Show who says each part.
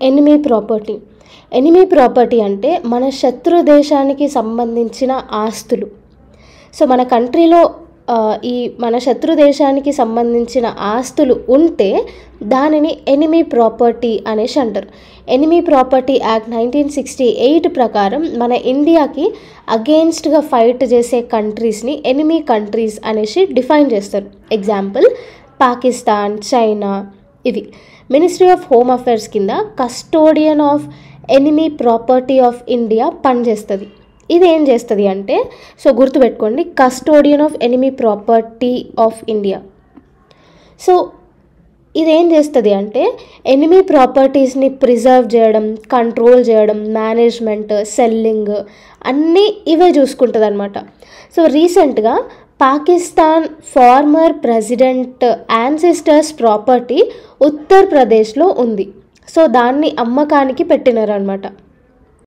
Speaker 1: Enemy property. Enemy property అంటే మన శత్రు దేశానికి సంబంధించిన ఆస్తులు. సో మన కంట్రీలో ఈ మన శత్రు దేశానికి సంబంధించిన ఆస్తులు ఉంటే దానిని ఎనిమీ ప్రాపర్టీ అనేసి అంటారు. ఎనిమీ ప్రాపర్టీ యాక్ట్ 1968 ప్రకారం మన ఇండియాకి అగెయిన్స్ట్గా ఫైట్ చేసే కంట్రీస్ని ఎనిమీ కంట్రీస్ అనేసి డిఫైన్ చేస్తారు. Example Pakistan, China. ఇవి మినిస్ట్రీ ఆఫ్ హోమ్ అఫేర్స్ కింద custodian of enemy property of India పనిచేస్తుంది. ఇది ఏం చేస్తుంది అంటే, సో గుర్తుపెట్టుకోండి, custodian of enemy property of India. So ఇదేం చేస్తుంది అంటే ఎనిమీ ప్రాపర్టీస్ని ప్రిజర్వ్ చేయడం, కంట్రోల్ చేయడం, మేనేజ్మెంట్, సెల్లింగ్ అన్నీ ఇవే చూసుకుంటుంది అనమాట. సో రీసెంట్గా Pakistan former president ancestors property ఉత్తరప్రదేశ్లో ఉంది. సో దాన్ని అమ్మకానికి పెట్టినారనమాట.